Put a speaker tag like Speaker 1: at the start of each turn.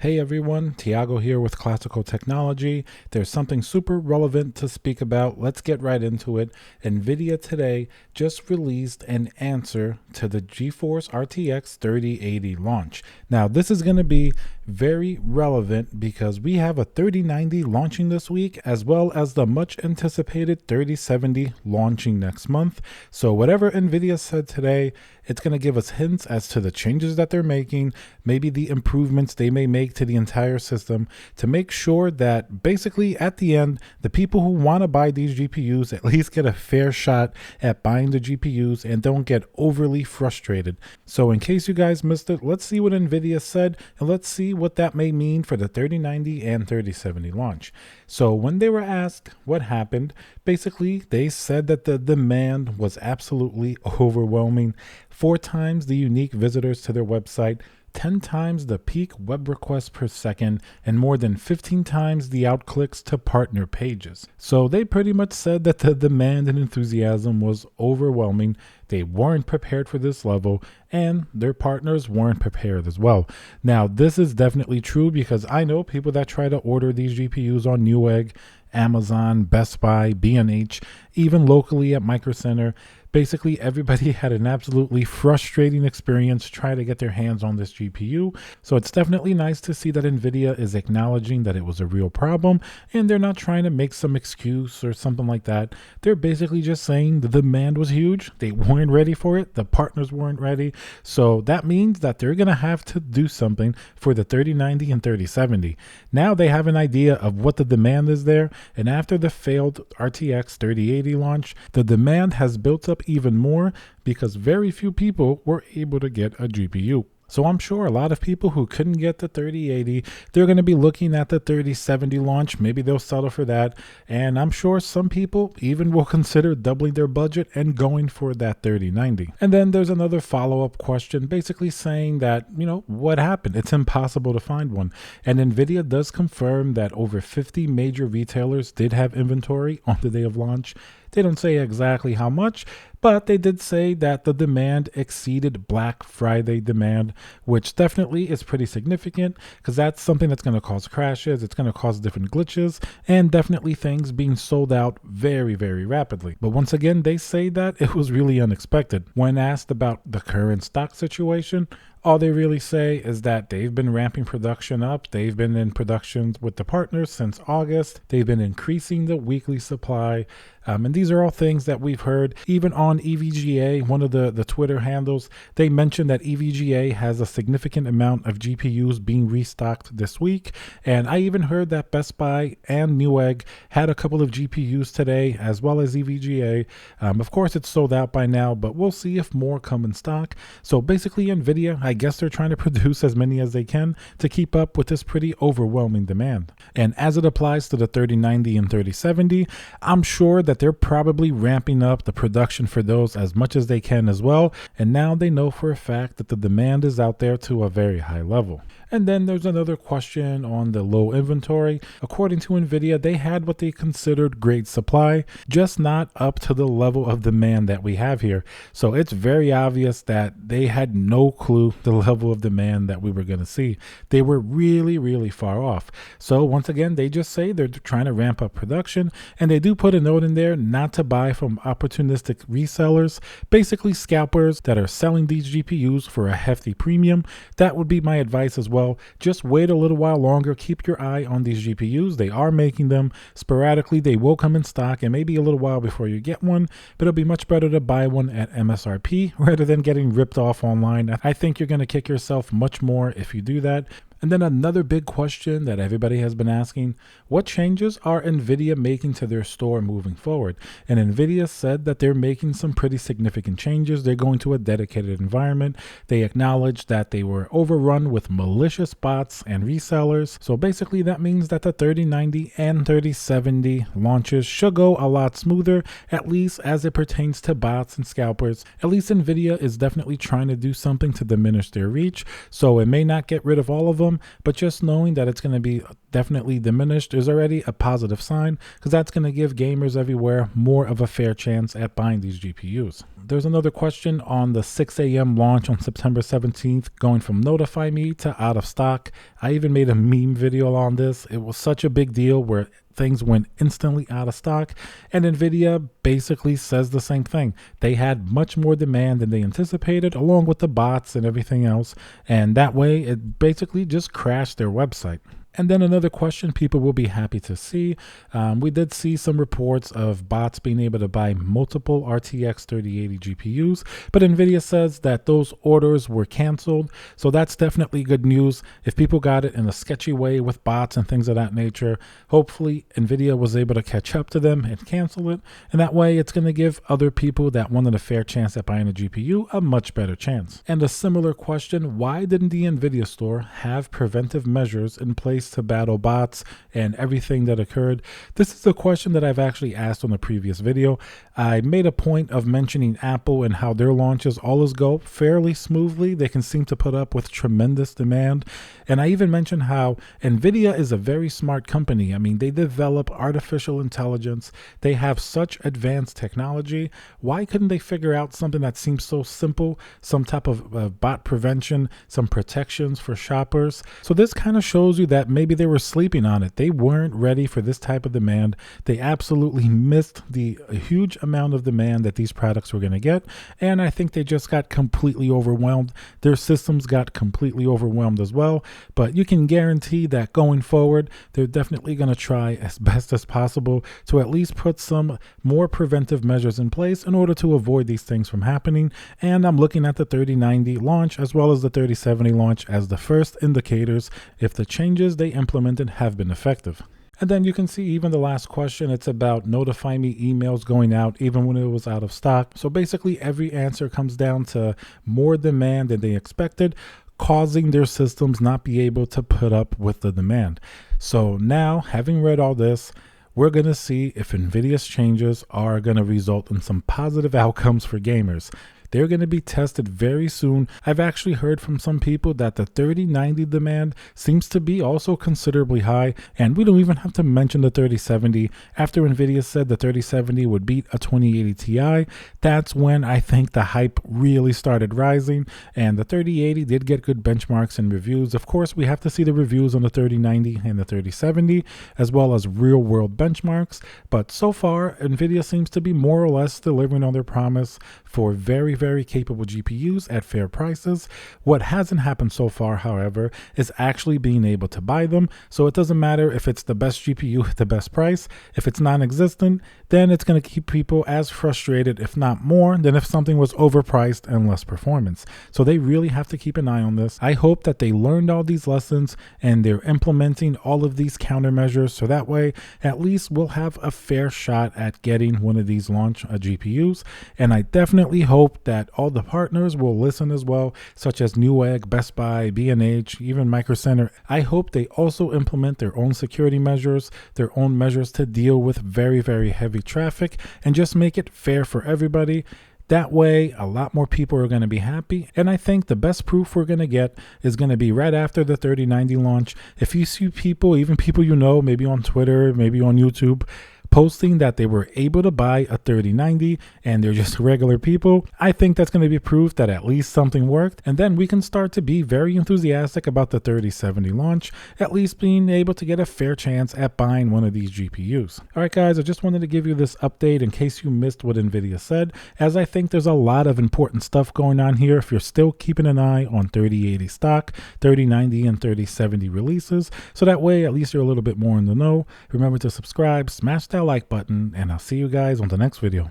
Speaker 1: Hey everyone, Tiago here with Classical Technology. There's something super relevant to speak about. Let's get right into it. Nvidia today just released an answer to the GeForce RTX 3080 launch. Now, this is going to be very relevant because we have a 3090 launching this week, as well as the much anticipated 3070 launching next month. So whatever Nvidia said today, it's going to give us hints as to the changes that they're making, maybe the improvements they may make to the entire system to make sure that basically at the end, the people who want to buy these GPUs at least get a fair shot at buying the GPUs and don't get overly frustrated. So in case you guys missed it, let's see what Nvidia said and let's see what that may mean for the 3090 and 3070 launch. So when they were asked what happened, basically they said that the demand was absolutely overwhelming. 4 times the unique visitors to their website, 10 times the peak web requests per second, and more than 15 times the outclicks to partner pages. So they pretty much said that the demand and enthusiasm was overwhelming. They weren't prepared for this level, and their partners weren't prepared as well. Now, this is definitely true because I know people that try to order these GPUs on Newegg, Amazon, Best Buy, B&H, even locally at Micro Center. Basically, everybody had an absolutely frustrating experience trying to get their hands on this GPU. So it's definitely nice to see that Nvidia is acknowledging that it was a real problem and they're not trying to make some excuse or something like that. They're basically just saying the demand was huge. They weren't ready for it. The partners weren't ready. So that means that they're going to have to do something for the 3090 and 3070. Now they have an idea of what the demand is there. And after the failed RTX 3080 launch, the demand has built up even more because very few people were able to get a GPU. So I'm sure a lot of people who couldn't get the 3080, they're going to be looking at the 3070 launch. Maybe they'll settle for that. And I'm sure some people even will consider doubling their budget and going for that 3090. And then there's another follow-up question basically saying that, what happened? It's impossible to find one. And Nvidia does confirm that over 50 major retailers did have inventory on the day of launch. They don't say exactly how much, but they did say that the demand exceeded Black Friday demand, which definitely is pretty significant because that's something that's going to cause crashes. It's going to cause different glitches and definitely things being sold out very, very rapidly. But once again, they say that it was really unexpected. When asked about the current stock situation, all they really say is that they've been ramping production up. They've been in production with the partners since August. They've been increasing the weekly supply. And these are all things that we've heard. Even on EVGA, one of the Twitter handles, they mentioned that EVGA has a significant amount of GPUs being restocked this week. And I even heard that Best Buy and Newegg had a couple of GPUs today, as well as EVGA. Of course, it's sold out by now, but we'll see if more come in stock. So basically, Nvidia, I guess they're trying to produce as many as they can to keep up with this pretty overwhelming demand. And as it applies to the 3090 and 3070, I'm sure that they're probably ramping up the production for those as much as they can as well. And now they know for a fact that the demand is out there to a very high level. And then there's another question on the low inventory. According to Nvidia, they had what they considered great supply, just not up to the level of demand that we have here. So it's very obvious that they had no clue the level of demand that we were going to see. They were really, really far off. So once again, they just say they're trying to ramp up production, and they do put a note in there not to buy from opportunistic resellers, basically scalpers that are selling these GPUs for a hefty premium. That would be my advice as well. Just wait a little while longer. Keep your eye on these GPUs. They are making them sporadically. They will come in stock and maybe a little while before you get one, but it'll be much better to buy one at MSRP rather than getting ripped off online. I think you're going to kick yourself much more if you do that. And then another big question that everybody has been asking, what changes are Nvidia making to their store moving forward? And Nvidia said that they're making some pretty significant changes. They're going to a dedicated environment. They acknowledged that they were overrun with malicious bots and resellers. So basically that means that the 3090 and 3070 launches should go a lot smoother, at least as it pertains to bots and scalpers. At least Nvidia is definitely trying to do something to diminish their reach. So it may not get rid of all of them, them, but just knowing that it's going to be definitely diminished is already a positive sign, because that's going to give gamers everywhere more of a fair chance at buying these GPUs. There's another question on the 6 a.m. launch on September 17th, going from notify me to out of stock. I even made a meme video on this. It was such a big deal where things went instantly out of stock, and Nvidia basically says the same thing. They had much more demand than they anticipated, along with the bots and everything else, and that way it basically just crashed their website. And then another question people will be happy to see. We did see some reports of bots being able to buy multiple RTX 3080 GPUs, but Nvidia says that those orders were canceled. So that's definitely good news. If people got it in a sketchy way with bots and things of that nature, hopefully Nvidia was able to catch up to them and cancel it. And that way it's going to give other people that wanted a fair chance at buying a GPU a much better chance. And a similar question, why didn't the Nvidia store have preventive measures in place to battle bots and everything that occurred? This is a question that I've actually asked on the previous video. I made a point of mentioning Apple and how their launches always go fairly smoothly. They can seem to put up with tremendous demand. And I even mentioned how Nvidia is a very smart company. I mean, they develop artificial intelligence. They have such advanced technology. Why couldn't they figure out something that seems so simple, some type of bot prevention, some protections for shoppers? So this kind of shows you that maybe they were sleeping on it. They weren't ready for this type of demand. They absolutely missed the huge amount of demand that these products were going to get. And I think they just got completely overwhelmed. Their systems got completely overwhelmed as well. But you can guarantee that going forward, they're definitely going to try as best as possible to at least put some more preventive measures in place in order to avoid these things from happening. And I'm looking at the 3090 launch as well as the 3070 launch as the first indicators if the changes they implemented have been effective. And then you can see even the last question, it's about notify me emails going out even when it was out of stock. So basically every answer comes down to more demand than they expected, causing their systems not be able to put up with the demand. So now, having read all this, we're going to see if Nvidia's changes are going to result in some positive outcomes for gamers. They're going to be tested very soon. I've actually heard from some people that the 3090 demand seems to be also considerably high, and we don't even have to mention the 3070. After Nvidia said the 3070 would beat a 2080 Ti, that's when I think the hype really started rising, and the 3080 did get good benchmarks and reviews. Of course, we have to see the reviews on the 3090 and the 3070, as well as real-world benchmarks, but so far, Nvidia seems to be more or less delivering on their promise for very capable GPUs at fair prices. What hasn't happened so far, however, is actually being able to buy them. So it doesn't matter if it's the best GPU at the best price. If it's non-existent, then it's going to keep people as frustrated, if not more, than if something was overpriced and less performance. So they really have to keep an eye on this. I hope that they learned all these lessons and they're implementing all of these countermeasures, so that way at least we'll have a fair shot at getting one of these launch GPUs. And I definitely hope that all the partners will listen as well, such as Newegg, Best Buy, B&H, even Micro Center. I hope they also implement their own security measures, their own measures to deal with very heavy traffic, and just make it fair for everybody. That way, a lot more people are going to be happy. And I think the best proof we're going to get is going to be right after the 3090 launch. If you see people, even people you know, maybe on Twitter, maybe on YouTube, posting that they were able to buy a 3090 and they're just regular people, I think that's going to be proof that at least something worked. And then we can start to be very enthusiastic about the 3070 launch, at least being able to get a fair chance at buying one of these GPUs. All right, guys, I just wanted to give you this update in case you missed what Nvidia said, as I think there's a lot of important stuff going on here if you're still keeping an eye on 3080 stock, 3090 and 3070 releases, so that way at least you're a little bit more in the know. Remember to subscribe, smash that like button, and I'll see you guys on the next video.